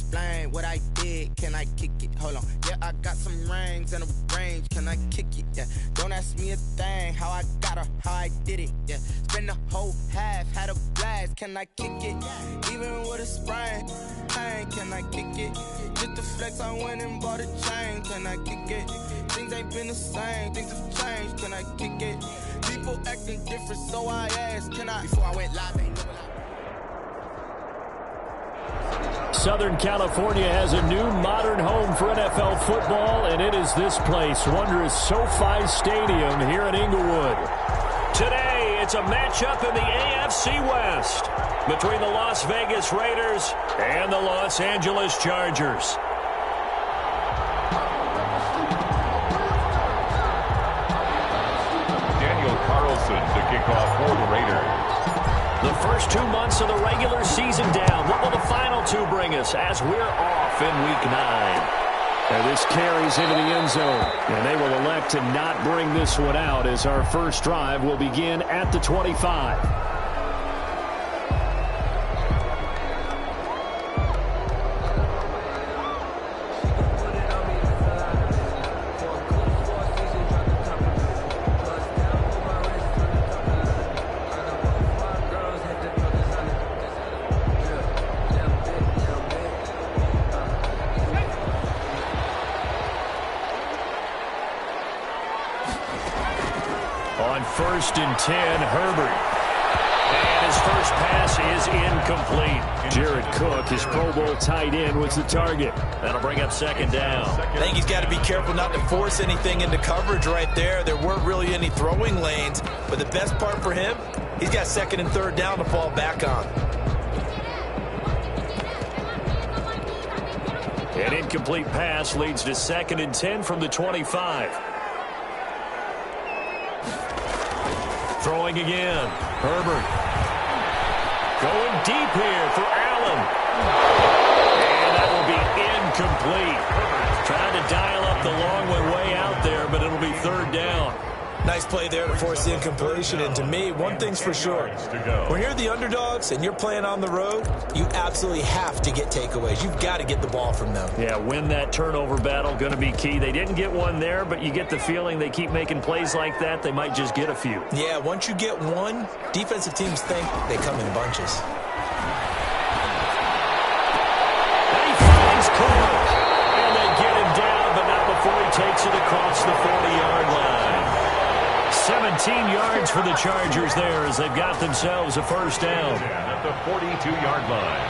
explain what I did. Can I kick it? Hold on. Yeah, I got some rings and a range. Can I kick it? Yeah. Don't ask me a thing. How I got her, how I did it. Yeah. Spend the whole half, had a blast. Can I kick it? Even with a sprain. Pain, can I kick it? Just the flex, I went and bought a chain. Can I kick it? Things ain't been the same. Things have changed. Can I kick it? People acting different, so I asked. Can I? Before I went live, ain't no Southern California has a new modern home for NFL football, and it is this place, wondrous SoFi Stadium here in Inglewood. Today, it's a matchup in the AFC West between the Las Vegas Raiders and the Los Angeles Chargers. Daniel Carlson to kick off for the Raiders. The first 2 months of the regular season down. What will the final two bring us as we're off in Week 9? And this carries into the end zone. And they will elect to not bring this one out as our first drive will begin at the 25. On 1st and 10, Herbert. And his first pass is incomplete. Jared Cook, his Pro Bowl tight end, was the target. That'll bring up second down. I think he's got to be careful not to force anything into coverage right there. There weren't really any throwing lanes. But the best part for him, he's got second and third down to fall back on. An incomplete pass leads to 2nd and 10 from the 25. Throwing again. Herbert. Going deep here for Allen. And that will be incomplete. Trying to dial up the long way out there, but it'll be 3rd down. Nice play there to force the incompletion. And to me, one thing's for sure. When you're the underdogs and you're playing on the road, you absolutely have to get takeaways. You've got to get the ball from them. Yeah, win that turnover battle, going to be key. They didn't get one there, but you get the feeling they keep making plays like that, they might just get a few. Yeah, once you get one, defensive teams think they come in bunches. And he finds Cook. And they get him down, but not before he takes it across the 40-yard line. 17 yards for the Chargers there as they've got themselves a first down. At the 42-yard line.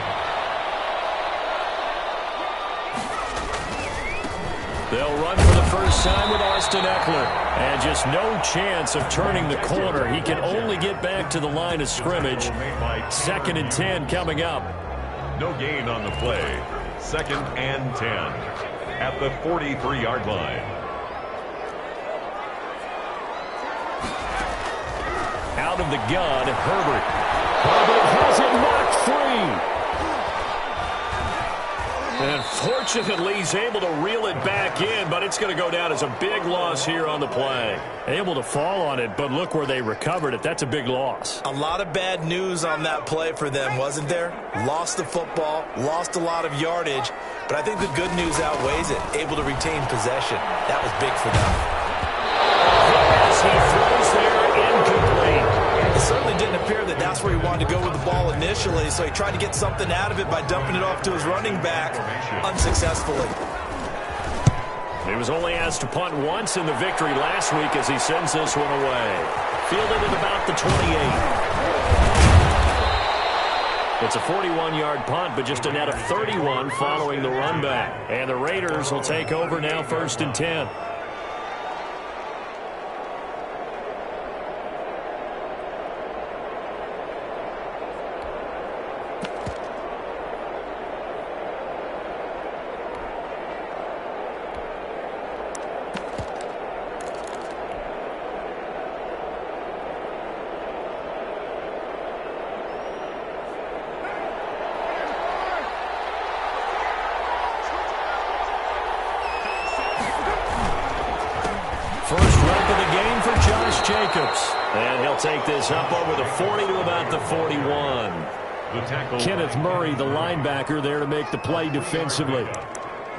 They'll run for the first time with Austin Eckler. And just no chance of turning the corner. He can only get back to the line of scrimmage. 2nd and 10 coming up. No gain on the play. 2nd and 10 at the 43-yard line. Out of the gun, Herbert. Herbert has it knocked free. And fortunately, he's able to reel it back in, but it's going to go down as a big loss here on the play. Able to fall on it, but look where they recovered it. That's a big loss. A lot of bad news on that play for them, wasn't there? Lost the football, lost a lot of yardage, but I think the good news outweighs it. Able to retain possession. That was big for them. As he throws there, incomplete. It certainly didn't appear that that's where he wanted to go with the ball initially, so he tried to get something out of it by dumping it off to his running back unsuccessfully. He was only asked to punt once in the victory last week as he sends this one away. Fielded at about the 28. It's a 41-yard punt, but just a net of 31 following the run back. And the Raiders will take over now 1st and 10. Jacobs. And he'll take this up over the 40 to about the 41. Kenneth Murray, the linebacker, there to make the play defensively.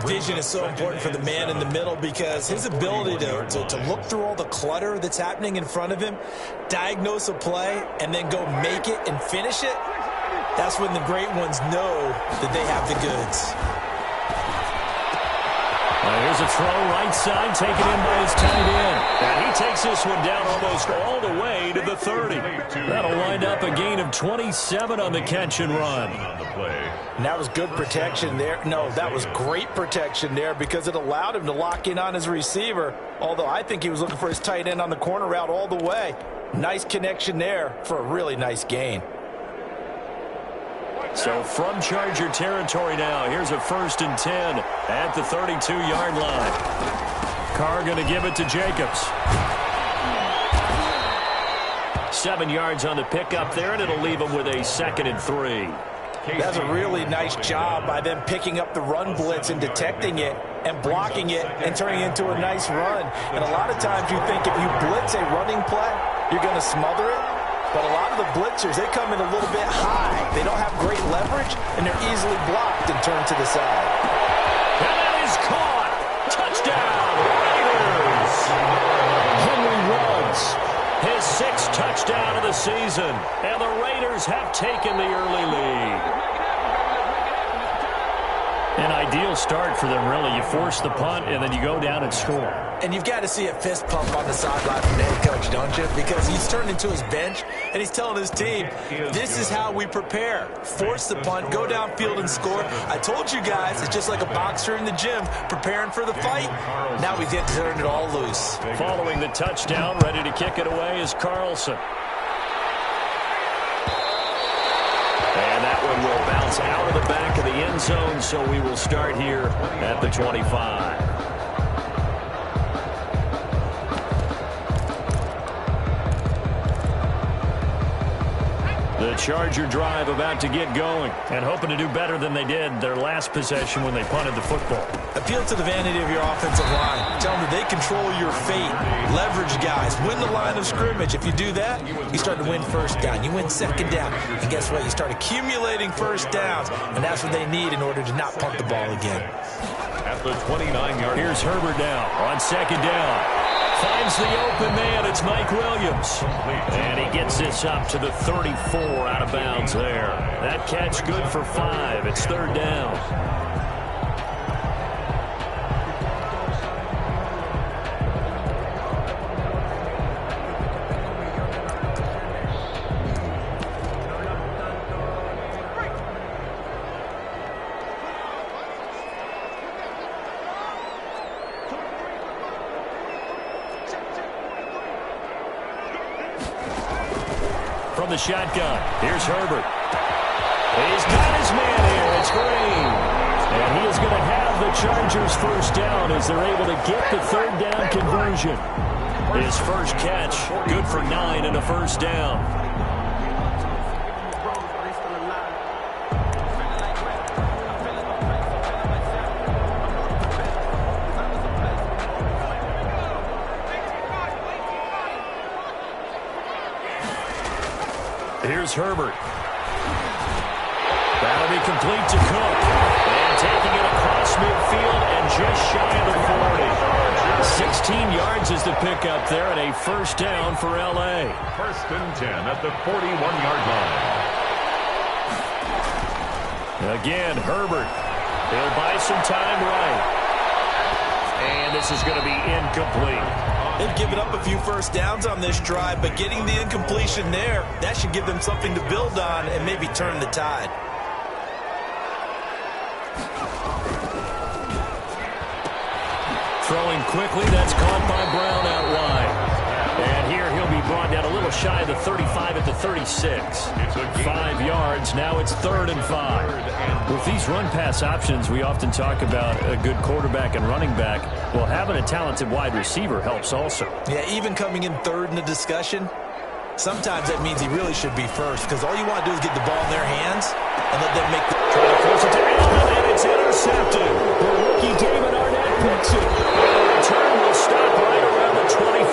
Vision is so important for the man in the middle because his ability to look through all the clutter that's happening in front of him, diagnose a play, and then go make it and finish it, that's when the great ones know that they have the goods. Here's a throw right side, taken in by his tight end. And he takes this one down almost all the way to the 30. That'll wind up a gain of 27 on the catch and run. And that was good protection there. No, that was great protection there because it allowed him to lock in on his receiver, although I think he was looking for his tight end on the corner route all the way. Nice connection there for a really nice gain. So from Charger territory now, here's a 1st and 10 at the 32-yard line. Carr going to give it to Jacobs. 7 yards on the pickup there, and it'll leave him with a 2nd and 3. That's a really nice job by them picking up the run blitz and detecting it and blocking it and turning it into a nice run. And a lot of times you think if you blitz a running play, you're going to smother it. But a lot of the blitzers, they come in a little bit high. They don't have great leverage, and they're easily blocked and turned to the side. And that is caught. Touchdown, Raiders. Henry Ruggs, his 6th touchdown of the season. And the Raiders have taken the early lead. An ideal start for them, really. You force the punt, and then you go down and score. And you've got to see a fist pump on the sideline from the head coach, don't you? Because he's turned into his bench, and he's telling his team, this is how we prepare. Force the punt, go downfield and score. I told you guys, it's just like a boxer in the gym preparing for the fight. Now we get to turn it all loose. Following the touchdown, ready to kick it away is Carlson. And that one will bounce out of the back of the end zone, so we will start here at the 25. The Charger drive about to get going and hoping to do better than they did their last possession when they punted the football. Appeal to the vanity of your offensive line. Tell them that they control your fate. Leverage guys. Win the line of scrimmage. If you do that, you start to win 1st down. You win 2nd down. And guess what? You start accumulating 1st downs. And that's what they need in order to not punt the ball again. At the 29-yard. Here's Herbert now on 2nd down. Finds the open man. It's Mike Williams. And he gets this up to the 34 out of bounds there. That catch good for 5. It's 3rd down. From the shotgun, here's Herbert. He's got his man here. It's Green. And he is going to have the Chargers 1st down as they're able to get the 3rd down conversion. His first catch, good for 9 and a 1st down. Here's Herbert. That'll be complete to Cook. And taking it across midfield and just shy of the 40. 16 yards is the pickup there and a 1st down for L.A. 1st and 10 at the 41-yard line. Again, Herbert. He'll buy some time right. And this is going to be incomplete. They've given up a few 1st downs on this drive, but getting the incompletion there, that should give them something to build on and maybe turn the tide. Throwing quickly, that's caught by Brown out wide. And here he'll be brought down a little shy of the 35 at the 36. 5 yards, now it's 3rd and 5. With these run-pass options, we often talk about a good quarterback and running back. Well, having a talented wide receiver helps also. Yeah, even coming in 3rd in the discussion, sometimes that means he really should be 1st, because all you want to do is get the ball in their hands and let them make the... Try to force it to Allen, and it's intercepted. The rookie David Arnett picks it. And the return will stop right around the 25.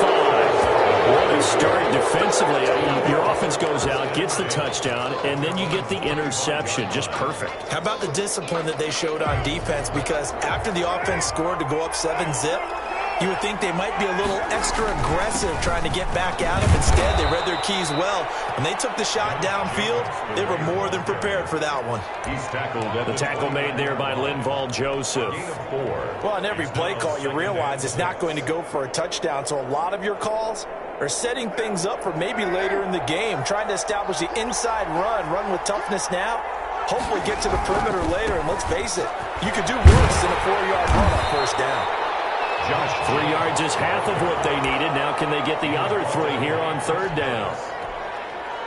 What a start defensively. Your offense goes out, gets the touchdown, and then you get the interception. Just perfect. How about the discipline that they showed on defense? Because after the offense scored to go up 7-zip, you would think they might be a little extra aggressive trying to get back at them. Instead, they read their keys well. When they took the shot downfield, they were more than prepared for that one. He's tackled at The tackle made there by Linval Joseph. Well, on every play call, you realize it's not going to go for a touchdown. So a lot of your calls are setting things up for maybe later in the game, trying to establish the inside run with toughness now, hopefully get to the perimeter later. And let's face it, you could do worse than a 4-yard run on first down. 3 yards is half of what they needed. Now can they get the other 3 here on third down?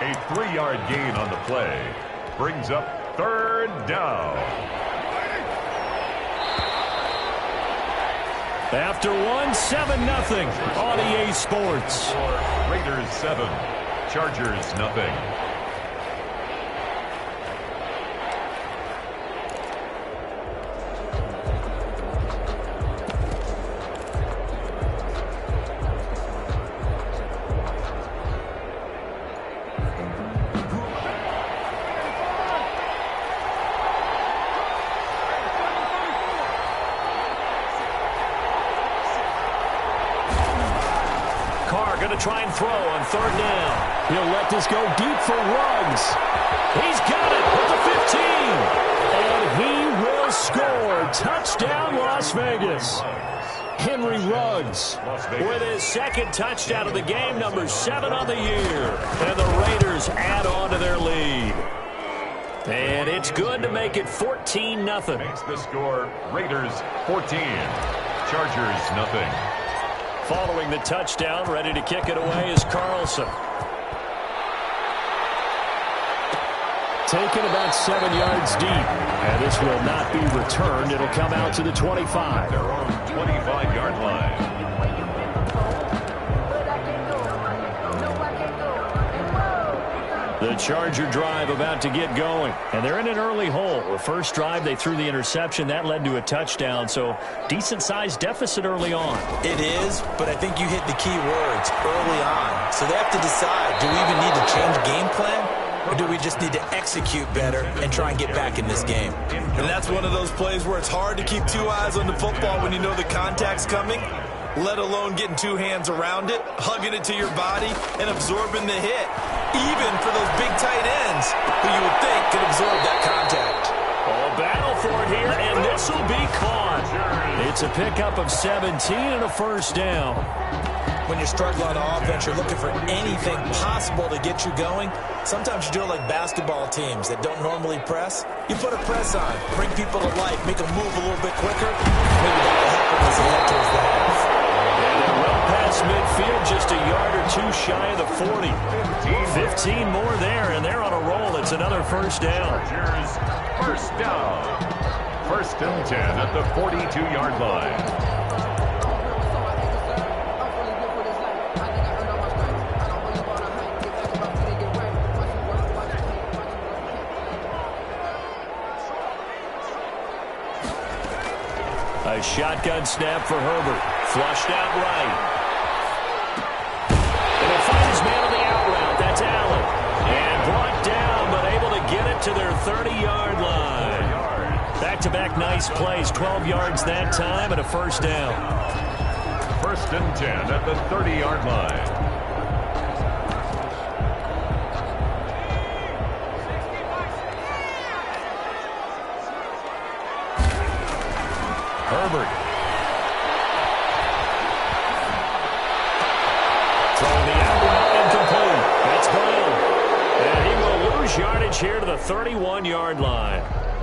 A 3-yard gain on the play brings up third down. After 7-0 on EA Sports. Raiders 7, Chargers nothing. Going to try and throw on third down. He'll let this go deep for Ruggs. He's got it at the 15. And he will score. Touchdown, Las Vegas. Henry Ruggs with his second touchdown of the game, number 7 on the year. And the Raiders add on to their lead. And it's good to make it 14-0. Makes the score Raiders 14, Chargers nothing. Following the touchdown, ready to kick it away is Carlson. Taken about 7 yards deep. And this will not be returned. It'll come out to the 25. Their own 25-yard line. The Charger drive about to get going. And they're in an early hole. The first drive, they threw the interception. That led to a touchdown. So decent-sized deficit early on. It is, but I think you hit the key words early on. So they have to decide, do we even need to change game plan? Or do we just need to execute better and try and get back in this game? And that's one of those plays where it's hard to keep 2 eyes on the football when you know the contact's coming, let alone getting 2 hands around it, hugging it to your body, and absorbing the hit. Even for those big tight ends who you would think could absorb that contact. Oh, battle for it here, and this will be caught. It's a pickup of 17 and a first down. When you're struggling on offense, you're looking for anything possible to get you going. Sometimes you do it like basketball teams that don't normally press. You put a press on, bring people to life, make them move a little bit quicker. Maybe that'll help them as they head towards the half. And they're well past midfield, just a yard or 2 shy of the 40. 15 more there, and they're on a roll. It's another first down. Chargers first down. 1st and 10 at the 42-yard line. A shotgun snap for Herbert. Flushed out right. And he'll find his man on the out route. That's Allen. And brought down, but able to get it to their 30-yard line. Back-to-back nice plays. 12 yards that time and a first down. 1st and 10 at the 30-yard line. Herbert. Throwing the out route incomplete. That's Brown. And he will lose yardage here to the 31-yard line.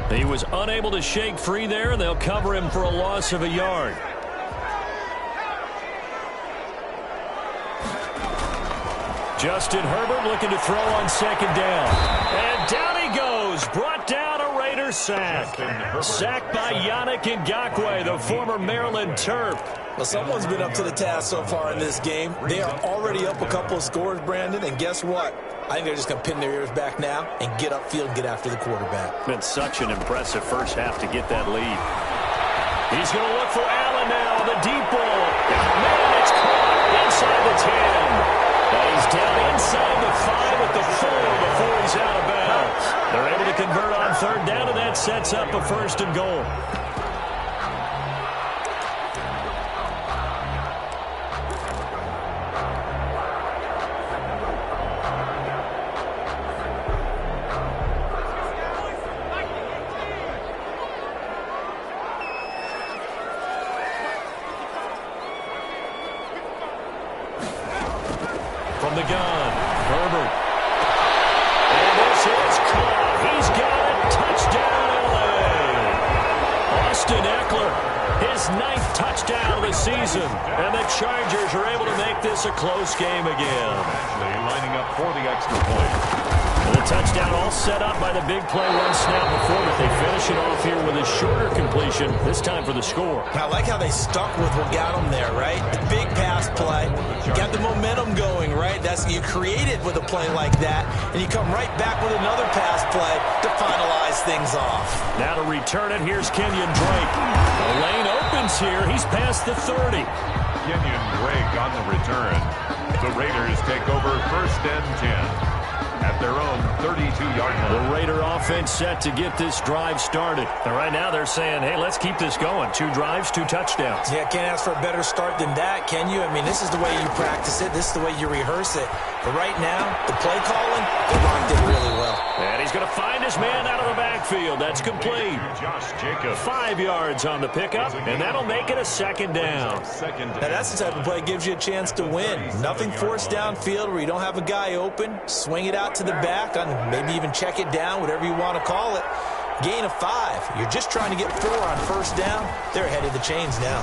He was unable to shake free there, and they'll cover him for a loss of a yard. Justin Herbert looking to throw on 2nd down. And down he goes. Brought down a Raider sack. Sacked by Yannick Ngakoue, the former Maryland Terp. Well, someone's been up to the task so far in this game. They are already up a couple of scores, Brandon, and guess what? I think they're just going to pin their ears back now and get upfield and get after the quarterback. Been such an impressive first half to get that lead. He's going to look for Allen now, the deep ball. And man, it's caught inside the 10. He's down inside the 5 at the 4 before he's out of bounds. They're able to convert on third down, and that sets up a 1st and goal. From the gun, Herbert. And this is caught. He's got it. Touchdown, L.A. Austin Eckler, his 9th touchdown of the season. And the Chargers are able to make this a close game again. Actually lining up for the extra point. The touchdown all set up by the big play one snap before, but they finish it off here with a shorter completion, this time for the score. I like how they stuck with what got them there, right? The big pass play, got the momentum going, right? That's you create it with a play like that, and you come right back with another pass play to finalize things off. Now to return it, here's Kenyon Drake. The lane opens here. He's past the 30. Kenyon Drake on the return. The Raiders take over 1st and 10. At their own 32-yard line. The Raider offense set to get this drive started. And right now they're saying, hey, let's keep this going. 2 drives, 2 touchdowns. Yeah, can't ask for a better start than that, can you? I mean, this is the way you practice it. This is the way you rehearse it. But right now, the play calling, they locked it really well. And he's going to find his man out of the backfield. That's complete. Josh Jacobs. 5 yards on the pickup, and that'll make it a 2nd down. Now, that's the type of play that gives you a chance to win. Nothing forced downfield where you don't have a guy open. Swing it out to the back, and maybe even check it down, whatever you want to call it. Gain of 5. You're just trying to get 4 on 1st down. They're ahead of the chains now.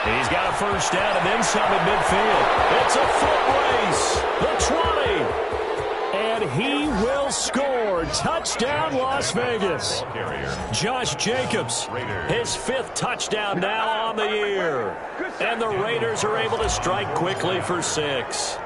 He's got a 1st down and then some at midfield. It's a foot race. The 20. And he will score. Touchdown, Las Vegas. Josh Jacobs, his 5th touchdown now on the year. And the Raiders are able to strike quickly for 6.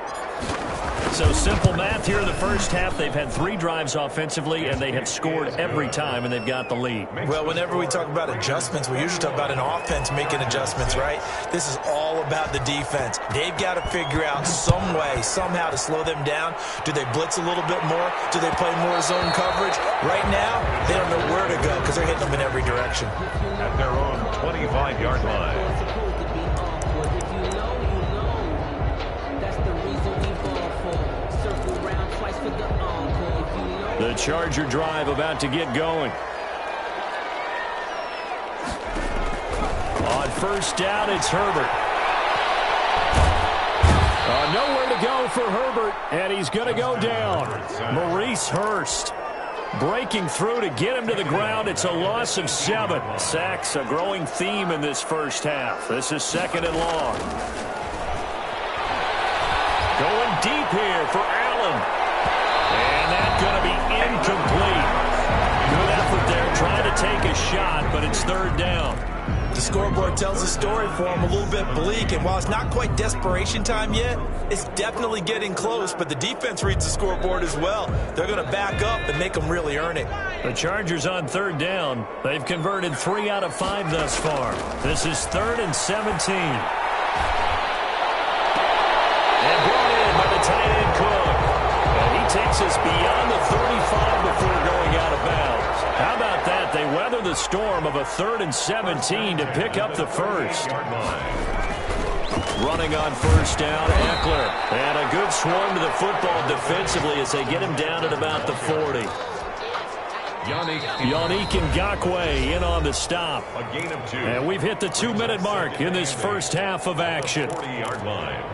So simple math here in the first half. They've had 3 drives offensively, and they have scored every time, and they've got the lead. Well, whenever we talk about adjustments, we usually talk about an offense making adjustments, right? This is all about the defense. They've got to figure out some way, somehow to slow them down. Do they blitz a little bit more? Do they play more zone coverage? Right now, they don't know where to go because they're hitting them in every direction. At their own 25-yard line. The Charger drive about to get going. On 1st down, it's Herbert. Nowhere to go for Herbert, and he's going to go down. Maurice Hurst breaking through to get him to the ground. It's a loss of 7. Sacks, a growing theme in this first half. This is 2nd and long. Going deep here for Allen. And that's going to be incomplete. Good effort there, trying to take a shot, but it's 3rd down. The scoreboard tells a story for him, a little bit bleak, and while it's not quite desperation time yet, it's definitely getting close, but the defense reads the scoreboard as well. They're going to back up and make them really earn it. The Chargers on 3rd down. They've converted 3 out of 5 thus far. This is 3rd and 17. And brought in by the tight end Cook. And he takes us beyond the 35 before going out of bounds. How about that? They weather the storm of a 3rd and 17 to pick up the 1st. Running on 1st down, Eckler. And a good swarm to the football defensively as they get him down at about the 40. Yannick Ngakoue in on the stop. A gain of 2. And we've hit the 2-minute mark in this first half of action. 40-yard line.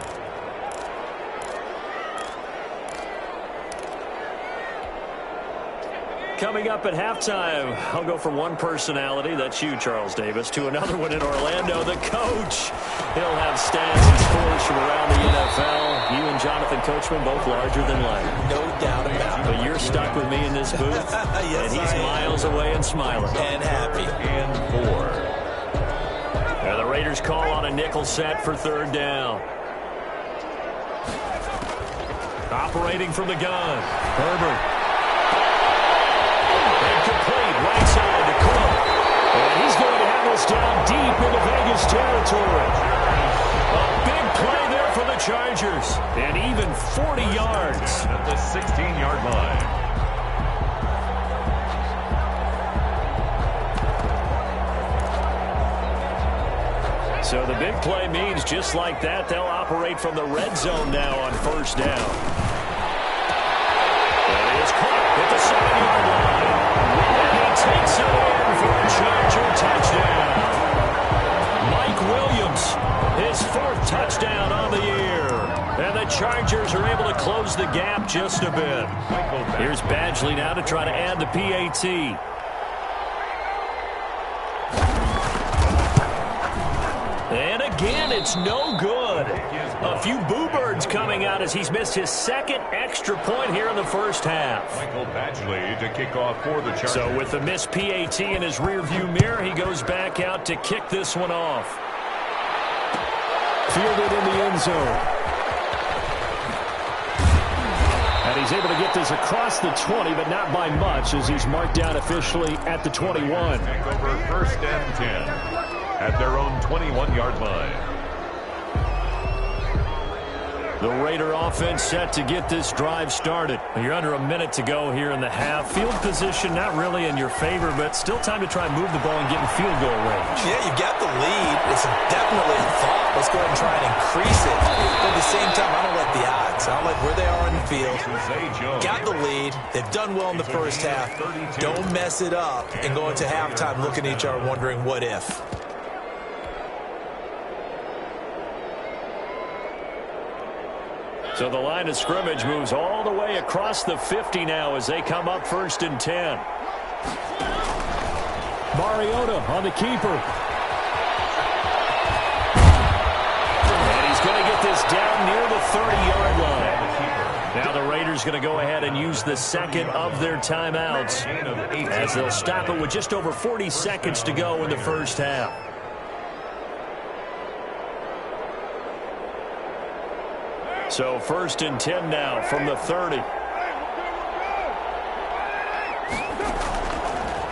Coming up at halftime, I'll go from one personality, that's you, Charles Davis, to another one in Orlando, the coach. He'll have stats and scores from around the NFL. You and Jonathan Coachman, both larger than life. No doubt about it. But you're stuck with me in this booth, yes, and he's miles away and smiling. And happy. And 4. And the Raiders call on a nickel set for 3rd down. Operating from the gun, Herbert. Complete right side to Cook. And he's going to have this down deep into Vegas territory. A big play there for the Chargers, and even 40 yards. At the 16-yard line. So the big play means just like that, they'll operate from the red zone now on first down. That is caught at the 7-yard line. And he takes it in for a Charger touchdown. Mike Williams, his 4th touchdown on the year. And the Chargers are able to close the gap just a bit. Here's Badgley now to try to add the PAT. And again, it's no good. A few boo birds coming out as he's missed his 2nd extra point here in the first half. Michael Badgley to kick off for the Chargers. So with the missed PAT in his rearview mirror, he goes back out to kick this one off. Fielded in the end zone. And he's able to get this across the 20, but not by much, as he's marked down officially at the 21. Take over first and 10. At their own 21-yard line. The Raider offense set to get this drive started. You're under a minute to go here in the half. Field position not really in your favor, but still time to try and move the ball and get in field goal range. Yeah, you've got the lead. It's definitely a thought. Let's go ahead and try and increase it. But at the same time, I don't like the odds. I don't like where they are in the field. Got the lead. They've done well in the first half. Don't mess it up and go into halftime looking at each other wondering what if. So the line of scrimmage moves all the way across the 50 now as they come up 1st and 10. Mariota on the keeper. And he's going to get this down near the 30-yard line. Now the Raiders going to go ahead and use the 2nd of their timeouts as they'll stop it with just over 40 seconds to go in the first half. So 1st and 10 now from the 30.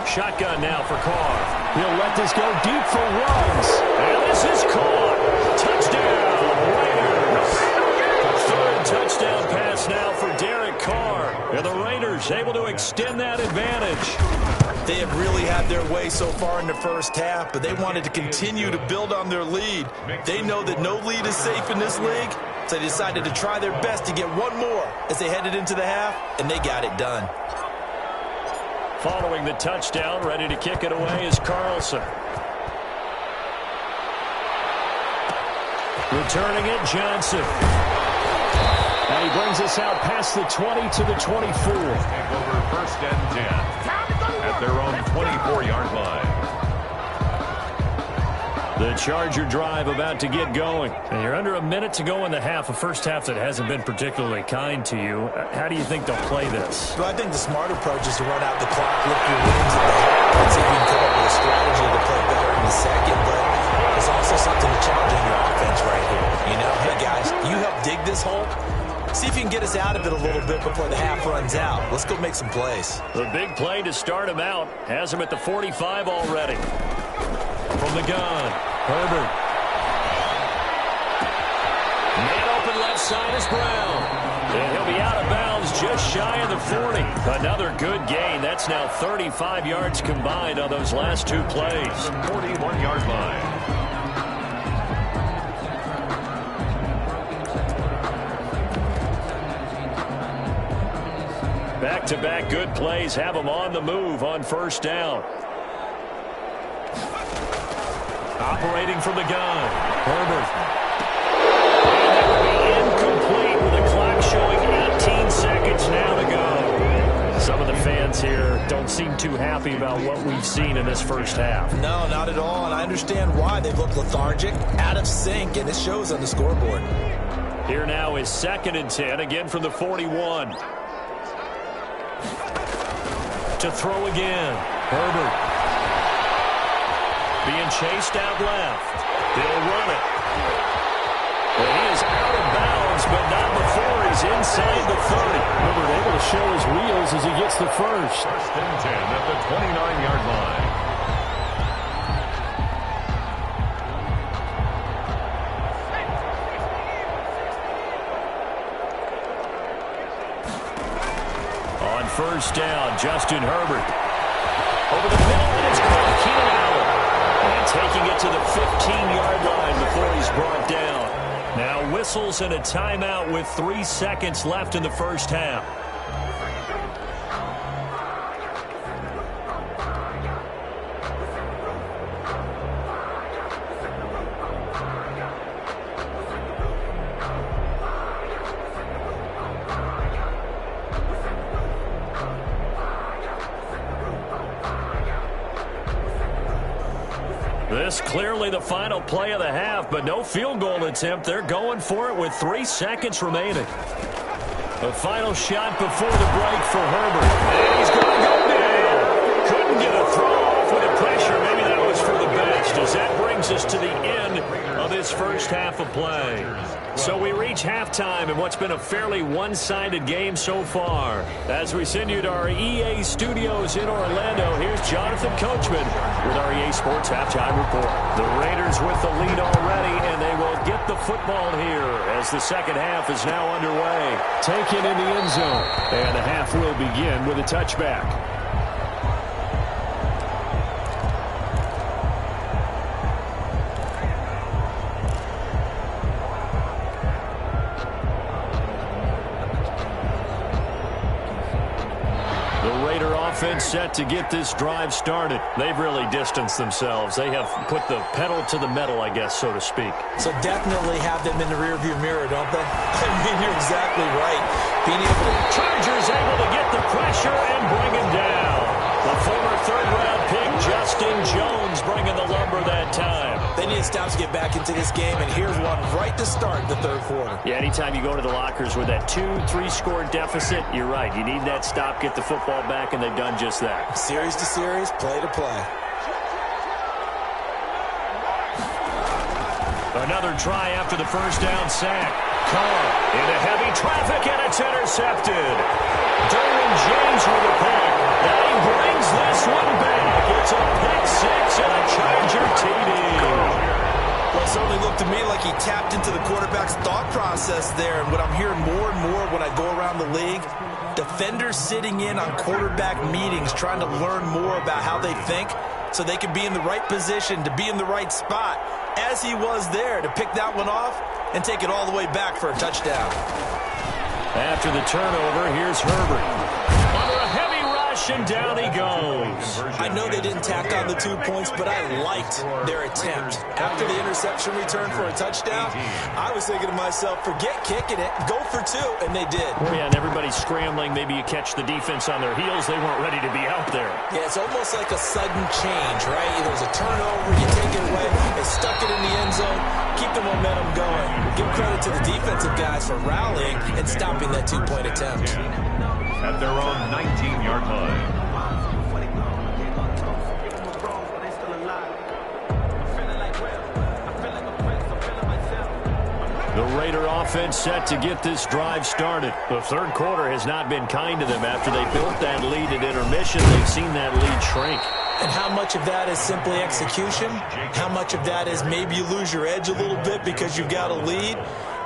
Shotgun now for Carr. He'll let this go deep for runs. And this is caught. Touchdown, Raiders. 3rd touchdown pass now for Derek Carr. And the Raiders able to extend that advantage. They have really had their way so far in the first half, but they wanted to continue to build on their lead. They know that no lead is safe in this league, so they decided to try their best to get one more as they headed into the half, and they got it done. Following the touchdown, ready to kick it away is Carlson. Returning it, Johnson. And he brings us out past the 20 to the 24. Take over 1st and 10 at their own 24-yard line. The Charger drive about to get going. And you're under a minute to go in the half, a first half that hasn't been particularly kind to you. How do you think they'll play this? Well, I think the smart approach is to run out the clock, lift your wings at the half, and see if you can come up with a strategy to play better in the second. But there's also something to challenge in your offense right here. You know, hey, guys, you help dig this hole. See if you can get us out of it a little bit before the half runs out. Let's go make some plays. The big play to start him out has him at the 45 already. From the gun, Herbert. Man open left side is Brown. And he'll be out of bounds just shy of the 40. Another good gain. That's now 35 yards combined on those last 2 plays. 41-yard line. Back-to-back good plays have them on the move on first down. Operating from the gun, Herbert. And that will be incomplete with the clock showing 18 seconds now to go. Some of the fans here don't seem too happy about what we've seen in this first half. No, not at all, and I understand why. They've looked lethargic, out of sync, and it shows on the scoreboard. Here now is 2nd and 10, again from the 41. To throw again, Herbert. Being chased out left. They'll run it. Well, he is out of bounds, but not before he's inside the 30. Herbert able to show his wheels as he gets the first. 1st and 10 at the 29-yard line. first down. Justin Herbert. Over the middle, and it's caught. Keenan Allen. And taking it to the 15-yard line before he's brought down. Now whistles and a timeout with 3 seconds left in the first half. This clearly the final play of the half, but no field goal attempt. They're going for it with 3 seconds remaining. The final shot before the break for Herbert. And he's going to go down. Couldn't get a throw off with the pressure. Maybe that was for the best, as that brings us to the end of this first half of play. So we reach halftime in what's been a fairly one-sided game so far. As we send you to our EA studios in Orlando, here's Jonathan Coachman with our EA Sports Halftime Report. The Raiders with the lead already, and they will get the football here as the second half is now underway. Taken in the end zone, and the half will begin with a touchback. Offense set to get this drive started. They've really distanced themselves. They have put the pedal to the metal, I guess, so to speak. So definitely have them in the rearview mirror, don't they? I mean, you're exactly right. Being able to... Chargers able to get the pressure and bring him down. The former third-round pick, Justin Jones, bringing the lumber that time. They need stops to get back into this game, and here's one right to start the third quarter. Yeah, anytime you go to the lockers with that 2-3 score deficit, you're right. You need that stop, get the football back, and they've done just that. Series to series, play to play. Another try after the first down sack. Carr into heavy traffic, and it's intercepted. Derwin James with a pick. And he brings this one back. It's a pick six and a Charger TD. Well, it certainly looked to me like he tapped into the quarterback's thought process there. And what I'm hearing more and more when I go around the league, defenders sitting in on quarterback meetings trying to learn more about how they think so they can be in the right position to be in the right spot, as he was there to pick that one off and take it all the way back for a touchdown. After the turnover, here's Herbert. Under a heavy rush, and down he goes. I know they didn't tack on the 2 points, but I liked their attempt. After the interception return for a touchdown, I was thinking to myself, forget kicking it, go for two, and they did. Oh, yeah, and everybody's scrambling. Maybe you catch the defense on their heels. They weren't ready to be out there. Yeah, it's almost like a sudden change, right? There's a turnover, you take it away, they stuck it in the end zone, keep the momentum going. Give credit to the defensive guys for rallying and stopping that two-point attempt. At their own 19-yard line. The Raider offense set to get this drive started. The third quarter has not been kind to them. After they built that lead at intermission, they've seen that lead shrink. And how much of that is simply execution? How much of that is maybe you lose your edge a little bit because you've got a lead?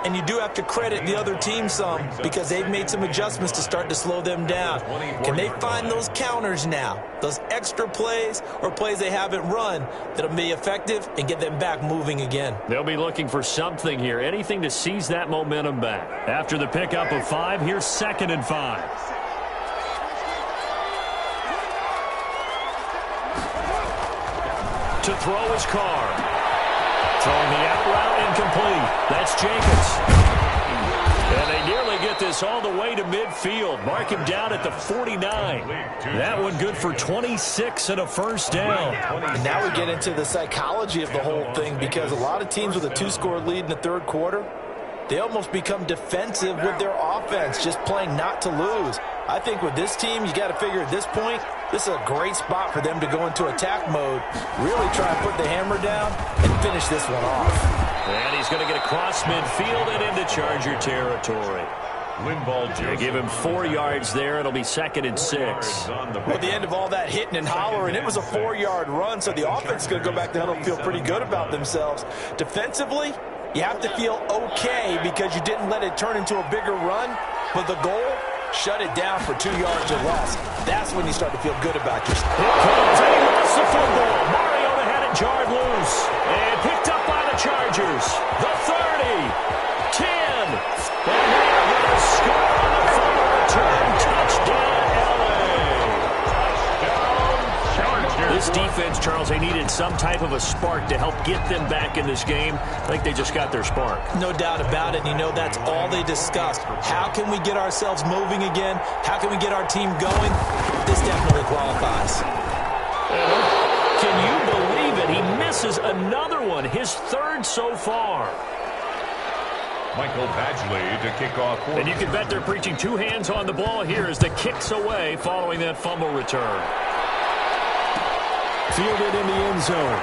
And you do have to credit the other team some because they've made some adjustments to start to slow them down. Can they find those counters now, those extra plays or plays they haven't run that'll be effective and get them back moving again? They'll be looking for something here, anything to seize that momentum back. After the pickup of 5, here's 2nd and 5. To throw his Carr. Throwing the out route incomplete. That's Jacobs. And they nearly get this all the way to midfield. Mark him down at the 49. That one good for 26 and a first down. And now we get into the psychology of the whole thing because a lot of teams with a 2-score lead in the third quarter, they almost become defensive with their offense, just playing not to lose. I think with this team, you got to figure at this point, this is a great spot for them to go into attack mode, really try and put the hammer down and finish this one off. And he's going to get across midfield and into Charger territory. They give him 4 yards there. It'll be 2nd and 6. Well, at the end of all that hitting and hollering, it was a 4-yard run, so the offense is going to go back down and feel pretty good about themselves. Defensively, you have to feel okay because you didn't let it turn into a bigger run, but the goal shut it down for 2 yards or less. That's when you start to feel good about yourself. Here comes, and he lost the football. Mariota had it jarred loose and picked up by the Chargers. The 30, 10, and they're going to score on the fumble return. Touchdown, LA. This defense, Charles, they needed some type of a spark to help get them back in this game. I think they just got their spark. No doubt about it. You know, that's all they discussed. How can we get ourselves moving again? How can we get our team going? This definitely qualifies. Can you believe it? He misses another one, his third so far. Michael Badgley to kick off. And you can bet they're preaching two hands on the ball here as the kick's away following that fumble return. Fielded in the end zone.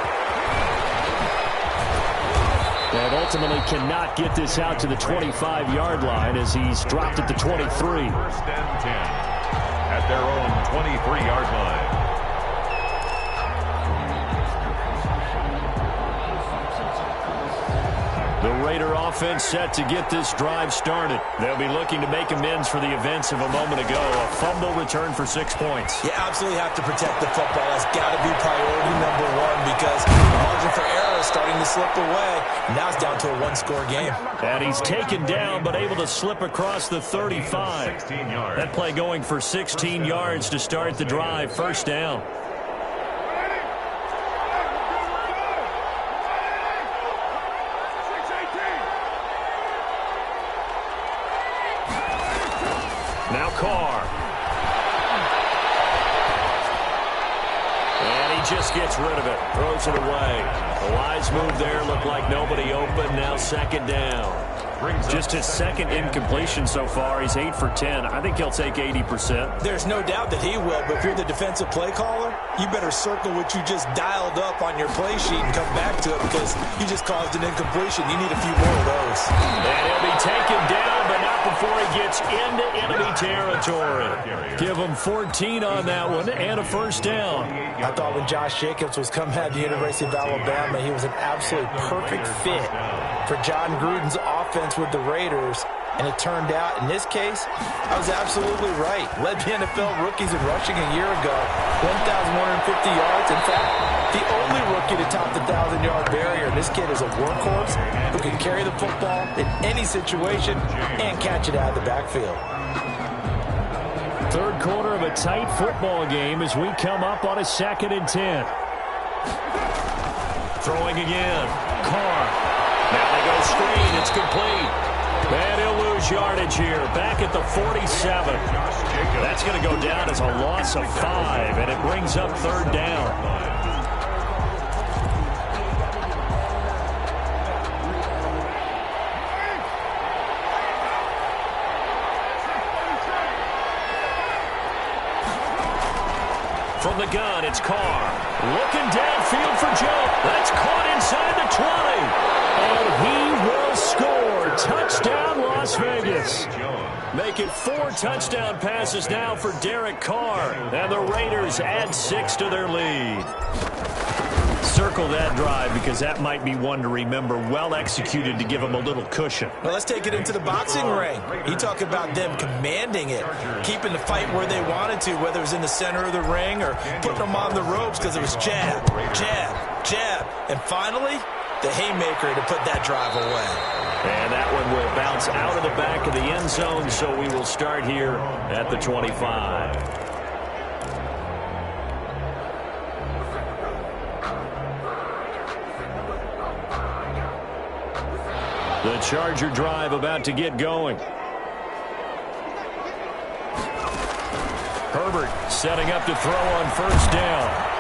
And ultimately cannot get this out to the 25-yard line as he's dropped at the 23. First and 10 at their own 23-yard line. The Raider offense set to get this drive started. They'll be looking to make amends for the events of a moment ago. A fumble return for 6 points. You absolutely have to protect the football. That's got to be priority number one because the margin for error is starting to slip away. Now it's down to a one-score game. And he's taken down but able to slip across the 35. 16 yards. That play going for 16 yards to start the drive. First down. Now Carr. And he just gets rid of it. Throws it away. A wise move there. Looked like nobody open. Now second down. Just his second incompletion so far. He's 8 for 10. I think he'll take 80%. There's no doubt that he will, but if you're the defensive play caller, you better circle what you just dialed up on your play sheet and come back to it because you just caused an incompletion. You need a few more of those. And he'll be taken down, but not before he gets into enemy territory. Give him 14 on that one and a first down. I thought when Josh Jacobs was coming out of the University of Alabama, he was an absolutely perfect fit for John Gruden's offense with the Raiders. And it turned out, in this case, I was absolutely right. Led the NFL rookies in rushing a year ago, 1,150 yards. In fact, the only rookie to top the 1,000-yard barrier. This kid is a workhorse who can carry the football in any situation and catch it out of the backfield. Third quarter of a tight football game as we come up on a 2nd and 10. Throwing again. Carr. Now they go screen. It's complete. And he'll lose yardage here. Back at the 47. That's going to go down as a loss of 5, and it brings up third down. From the gun, it's Carr. Looking downfield for Joe. That's caught inside the 20. And he will score. Touchdown, Las Vegas. Make it 4 touchdown passes now for Derek Carr. And the Raiders add 6 to their lead. Circle that drive because that might be one to remember. Well executed to give them a little cushion. Well, let's take it into the boxing ring. You talk about them commanding it, keeping the fight where they wanted to, whether it was in the center of the ring or putting them on the ropes because it was jab, jab, jab. And finally, the haymaker to put that drive away. And that one will bounce out of the back of the end zone, so we will start here at the 25. The Charger drive about to get going. Herbert setting up to throw on first down.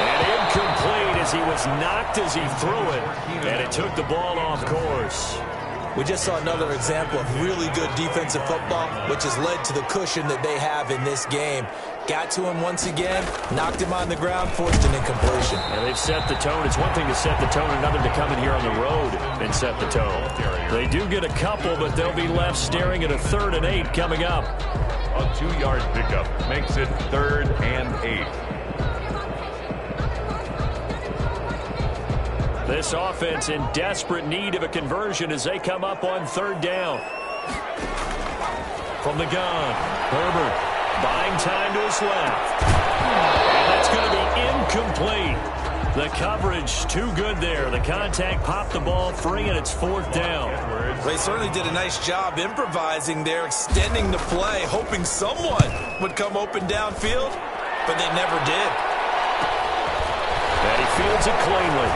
And incomplete as he was knocked as he threw it. And it took the ball off course. We just saw another example of really good defensive football, which has led to the cushion that they have in this game. Got to him once again, knocked him on the ground, forced an incompletion. And they've set the tone. It's one thing to set the tone, another to come in here on the road and set the tone. They do get a couple, but they'll be left staring at a 3rd and 8 coming up. A 2-yard pickup makes it 3rd and 8. This offense in desperate need of a conversion as they come up on 3rd down. from the gun. Herbert buying time to his left. And that's going to be incomplete. The coverage too good there. The contact popped the ball free, and it's 4th down. They certainly did a nice job improvising there, extending the play, hoping someone would come open downfield, but they never did. And he fields it cleanly.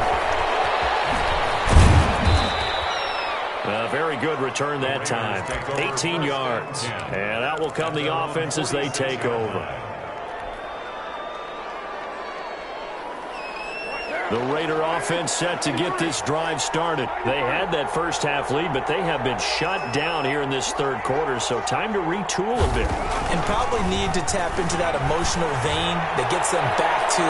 A very good return that time. 18 yards. And out will come the offense as they take over. The Raider offense set to get this drive started. They had that first half lead, but they have been shut down here in this third quarter, so time to retool a bit. And probably need to tap into that emotional vein that gets them back to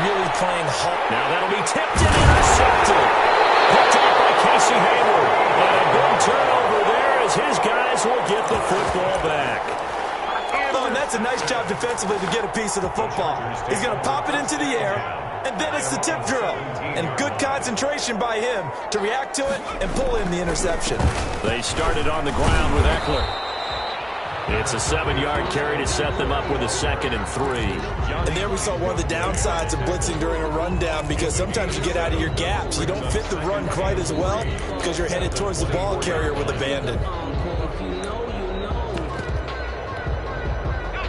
really playing hard. Now that'll be tipped and intercepted. Picked up by Casey Hayward. And a good turnover there as his guys will get the football back. Oh, and that's a nice job defensively to get a piece of the football. He's going to pop it into the air. And then it's the tip drill. And good concentration by him to react to it and pull in the interception. They started on the ground with Eckler. It's a 7-yard carry to set them up with a 2nd and 3. And there we saw one of the downsides of blitzing during a rundown, because sometimes you get out of your gaps. You don't fit the run quite as well because you're headed towards the ball carrier with abandon.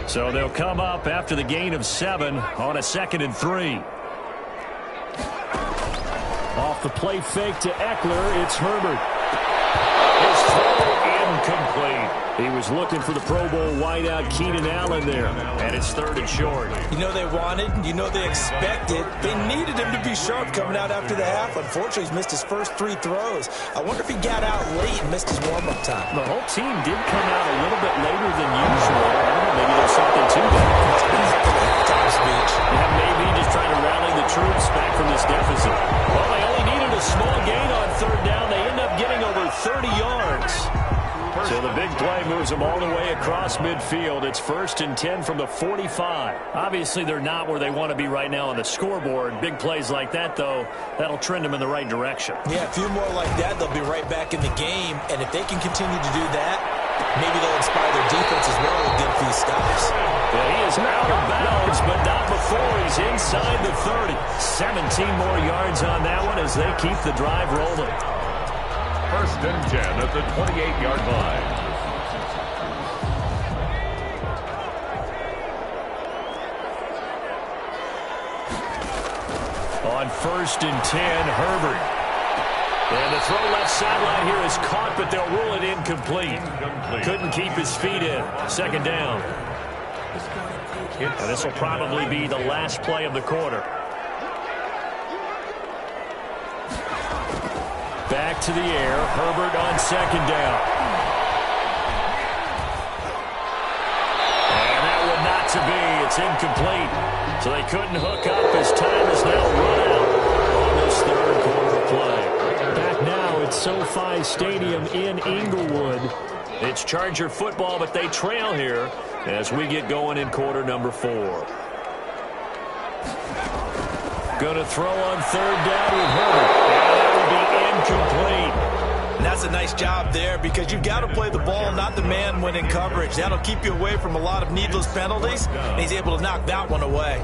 So they'll come up after the gain of 7 on a 2nd and 3. Off the play fake to Eckler, it's Herbert. His throw incomplete. He was looking for the Pro Bowl wideout Keenan Allen there, and it's 3rd and short. You know they wanted, you know they expected. They needed him to be sharp coming out after the half. Unfortunately, he's missed his first 3 throws. I wonder if he got out late and missed his warm-up time. The whole team did come out a little bit later than usual. I don't know, maybe there's something to that. Time speech. Yeah, maybe just trying to rally the troops back from this deficit. Well, they only needed a small gain on 3rd down. They end up getting over 30 yards. So the big play moves them all the way across midfield. It's 1st and 10 from the 45. Obviously, they're not where they want to be right now on the scoreboard. Big plays like that, though, that'll trend them in the right direction. Yeah, a few more like that, they'll be right back in the game. And if they can continue to do that, maybe they'll inspire their defense as well with good few stops. Yeah, he is out of bounds, but not before he's inside the 30. 17 more yards on that one as they keep the drive rolling. 1st and 10 at the 28-yard line. On 1st and 10, Herbert. And the throw left sideline here is caught, but they'll rule it incomplete. Couldn't keep his feet in. 2nd down. And this will probably be the last play of the quarter. Back to the air. Herbert on 2nd down. And that one not to be. It's incomplete. So they couldn't hook up as time is now run out on this 3rd quarter play. Back now at SoFi Stadium in Inglewood. It's Charger football, but they trail here as we get going in quarter number 4. Going to throw on 3rd down with Herbert. And that will be incomplete. And that's a nice job there, because you've got to play the ball, not the man when in coverage. That'll keep you away from a lot of needless penalties, and he's able to knock that one away.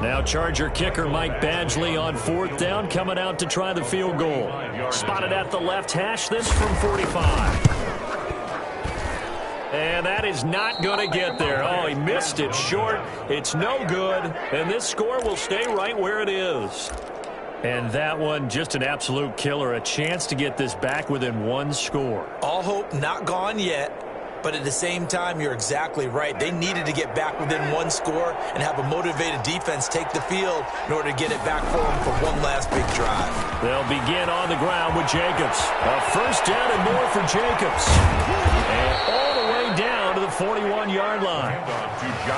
Now Charger kicker Mike Badgley on 4th down, coming out to try the field goal. Spotted at the left hash, this from 45. And that is not going to get there. Oh, he missed it short. It's no good. And this score will stay right where it is. And that one, just an absolute killer. A chance to get this back within 1 score. All hope not gone yet. But at the same time, you're exactly right. They needed to get back within 1 score and have a motivated defense take the field in order to get it back for them for one last big drive. They'll begin on the ground with Jacobs. A 1st down and more for Jacobs. And all the way down to the 41-yard line.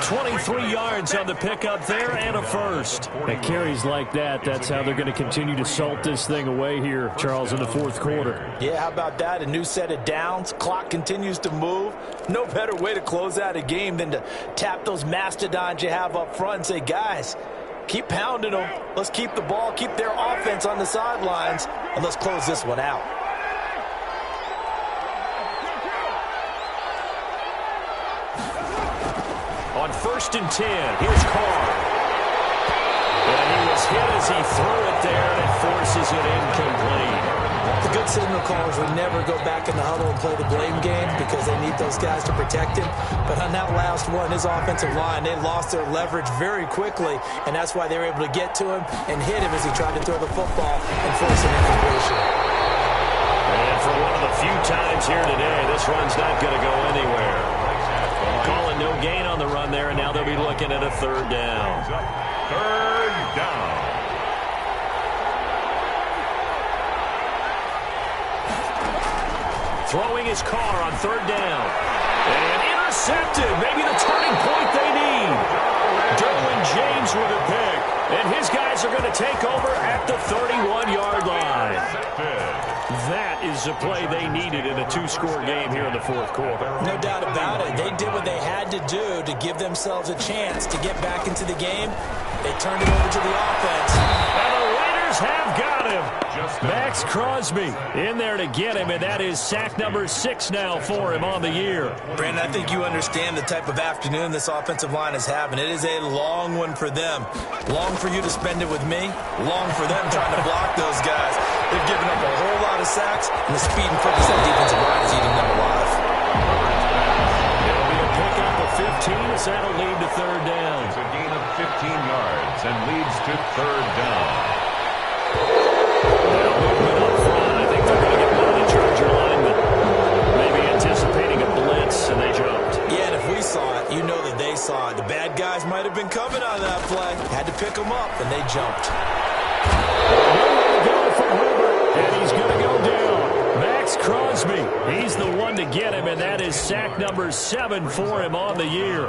23 yards on the pickup there and a first. At carries like that, that's how they're going to continue to salt this thing away here, Charles, in the fourth quarter. Yeah, how about that? A new set of downs. Clock continues to move. No better way to close out a game than to tap those mastodons you have up front and say, guys, keep pounding them. Let's keep the ball, keep their offense on the sidelines, and let's close this one out. On 1st and 10, here's Carr. And he was hit as he threw it there, and it forces it incomplete. The good signal callers would never go back in the huddle and play the blame game because they need those guys to protect him. But on that last one, his offensive line, they lost their leverage very quickly, and that's why they were able to get to him and hit him as he tried to throw the football and force an incompletion. And for one of the few times here today, this run's not going to go anywhere. Calling no gain on the run there, and now they'll be looking at a 3rd down. 3rd down. Throwing his Carr on 3rd down. And intercepted. Maybe the turning point they need. Derwin James with a pick. And his guys are going to take over at the 31-yard line. That is the play they needed in a 2-score game here in the fourth quarter. No doubt about it. They did what they had to do to give themselves a chance to get back into the game. They turned it over to the offense. And the Raiders have got him. Max Crosby in there to get him, and that is sack number 6 now for him on the year. Brandon, I think you understand the type of afternoon this offensive line is having. It is a long one for them. Long for you to spend it with me. Long for them trying to block those guys. They've given up a whole lot of sacks, and the speed and quickness of the defensive line is eating them alive. It'll be a pickup of 15 as that'll lead to 3rd down. It's a gain of 15 yards and leads to 3rd down. Now movement up front. I think they're going to get one of the Charger linemen. Maybe anticipating a blitz, and they jumped. Yeah, and if we saw it, you know that they saw it. The bad guys might have been coming on that play. Had to pick them up, and they jumped. Go for Herbert, and he's going to go down. Max Crosby, he's the one to get him, and that is sack number 7 for him on the year.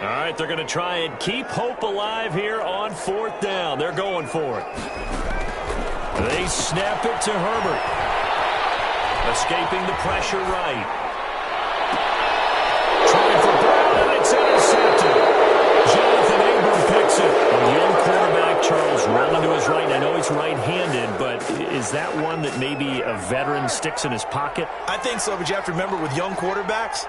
All right, they're going to try and keep hope alive here on 4th down. They're going for it. They snap it to Herbert. Escaping the pressure right. Trying for Brown, and it's intercepted. Jonathan Abram picks it. A young quarterback, Charles, rolling to his right. I know he's right-handed, but is that one that maybe a veteran sticks in his pocket? I think so, but you have to remember with young quarterbacks,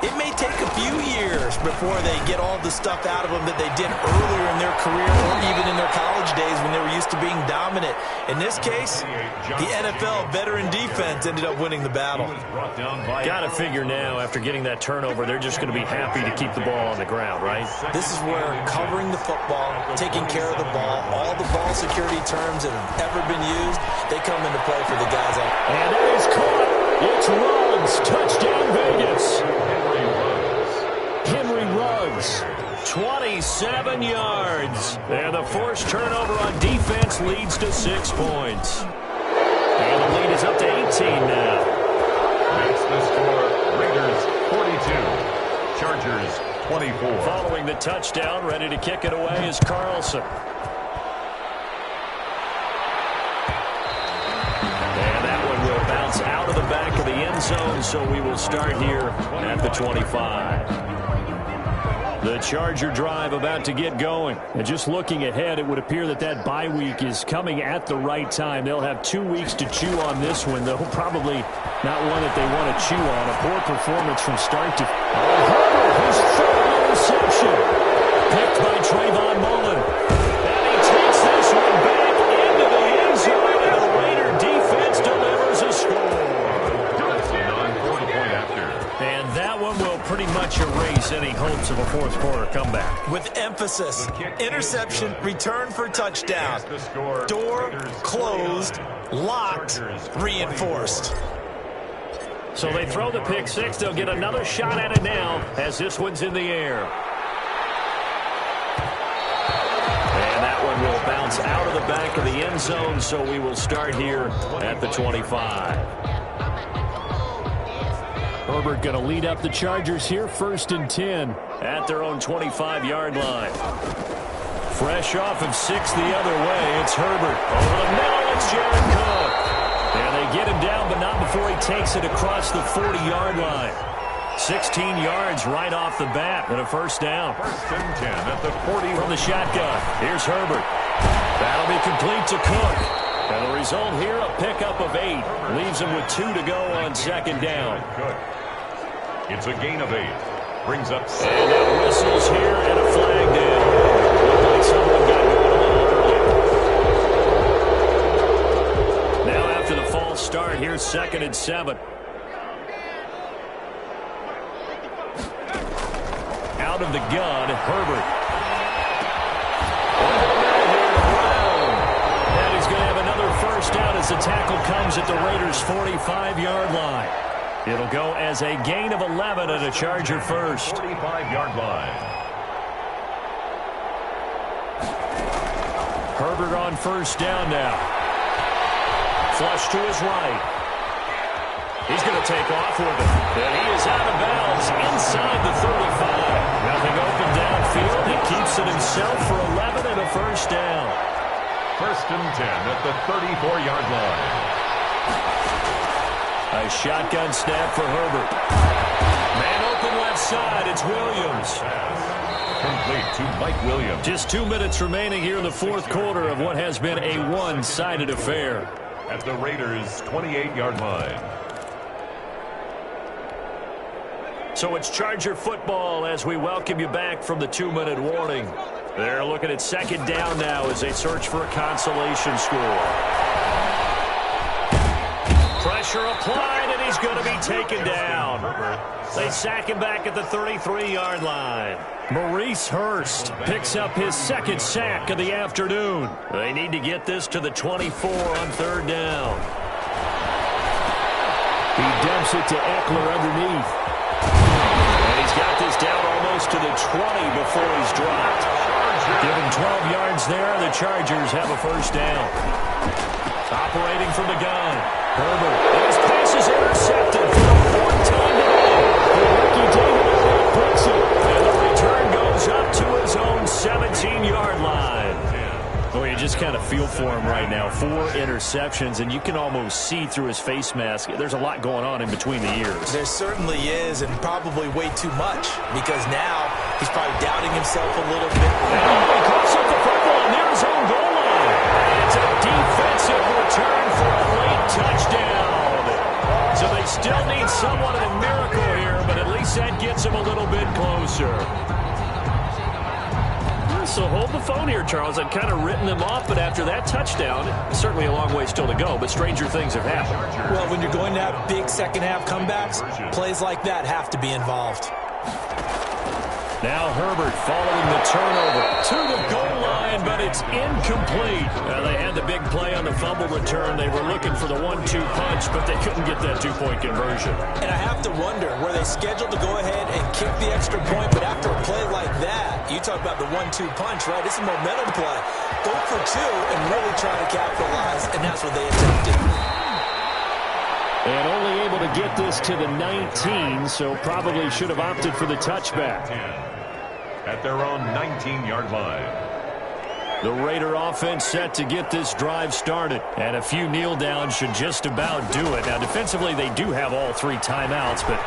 it may take a few years before they get all the stuff out of them that they did earlier in their career or even in their college days when they were used to being dominant. In this case, the NFL veteran defense ended up winning the battle. Got to figure now, after getting that turnover, they're just going to be happy to keep the ball on the ground, right? This is where covering the football, taking care of the ball, all the ball security terms that have ever been used, they come into play for the guys out. And that is caught. It's Ruggs. Touchdown, Vegas. Henry Ruggs, 27 yards. And the forced turnover on defense leads to 6 points. And the lead is up to 18 now. Makes the score Raiders 42, Chargers 24. Following the touchdown, ready to kick it away is Carlson. And that one will bounce out of the back of the end zone, so we will start here at the 25. The Charger drive about to get going. And just looking ahead, it would appear that that bye week is coming at the right time. They'll have 2 weeks to chew on this one, though probably not one that they want to chew on. A poor performance from start to... Herbert, his third interception. Picked by Trayvon Mullen. And he takes this one back into the end zone, and the Raider defense delivers a score. And that one will pretty much erase any hopes of a fourth quarter comeback. With emphasis, interception, return for touchdown. Door closed, locked, reinforced. So they throw the pick six. They'll get another shot at it now as this one's in the air. And that one will bounce out of the back of the end zone, so we will start here at the 25. Herbert going to lead up the Chargers here, 1st and 10 at their own 25-yard line. Fresh off of 6 the other way, it's Herbert. Over the middle, it's Jared Cook. And they get him down, but not before he takes it across the 40-yard line. 16 yards right off the bat and a 1st down. 1st and 10 at the 40. From the shotgun, here's Herbert. That'll be complete to Cook. And the result here, a pickup of 8. Leaves him with 2 to go on 2nd down. It's a gain of 8. Brings up 6. And now whistles here and a flag down. Looked like someone got going a little early. Now after the false start, here's 2nd and 7. Out of the gun, Herbert. And he's going to have another 1st down as the tackle comes at the Raiders' 45-yard line. It'll go as a gain of 11 and a Charger 1st. 45-yard line. Herbert on 1st down now. Flush to his right. He's going to take off with it. And he is out of bounds inside the 35. Nothing open downfield. He keeps it himself for 11 and a 1st down. 1st and 10 at the 34-yard line. A shotgun snap for Herbert. Man open left side. It's Williams. Complete to Mike Williams. Just 2 minutes remaining here in the 4th quarter of what has been a one-sided affair. At the Raiders' 28-yard line. So it's Charger football as we welcome you back from the 2-minute warning. They're looking at 2nd down now as they search for a consolation score. Pressure applied, and he's going to be taken down. They sack him back at the 33-yard line. Maurice Hurst picks up his 2nd sack of the afternoon. They need to get this to the 24 on 3rd down. He dumps it to Eckler underneath. And he's got this down almost to the 20 before he's dropped. Give him 12 yards there. The Chargers have a 1st down. Operating from the gun. Herbert. His pass is intercepted for the 4th time today. Ricky Davis puts it. And the return goes up to his own 17-yard line. Well, you just kind of feel for him right now. 4 interceptions, and you can almost see through his face mask. There's a lot going on in between the ears. There certainly is, and probably way too much, because now he's probably doubting himself a little bit. And he pops up the football near his own goal line. It's a defensive return for a late touchdown. So they still need somewhat of a miracle here, but at least that gets him a little bit closer. So hold the phone here, Charles. I've kind of written them off, but after that touchdown, certainly a long way still to go, but stranger things have happened. Well, when you're going to have big second-half comebacks, plays like that have to be involved. Now Herbert following the turnover to the goal line, but it's incomplete. They had the big play on the fumble return. They were looking for the 1-2 punch, but they couldn't get that 2-point conversion. And I have to wonder, were they scheduled to go ahead and kick the extra point, but after a play like that, you talk about the 1-2 punch, right? It's a momentum play. Go for 2 and really try to capitalize, and that's what they attempted. And only able to get this to the 19, so probably should have opted for the touchback. At their own 19-yard line. The Raider offense set to get this drive started. And a few kneel downs should just about do it. Now, defensively, they do have all 3 timeouts, but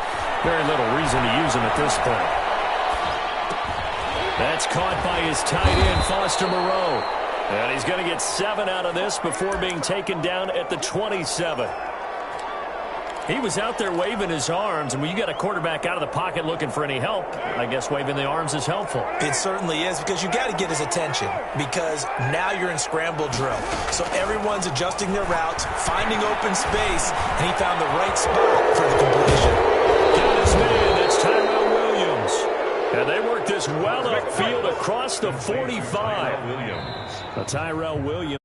very little reason to use them at this point. That's caught by his tight end, Foster Moreau. And he's going to get 7 out of this before being taken down at the 27. He was out there waving his arms, and when you got a quarterback out of the pocket looking for any help, I guess waving the arms is helpful. It certainly is, because you got to get his attention, because now you're in scramble drill. So everyone's adjusting their routes, finding open space, and he found the right spot for the completion. Got his man, that's Tyrell Williams. And they work this well upfield across the 45. Tyrell Williams.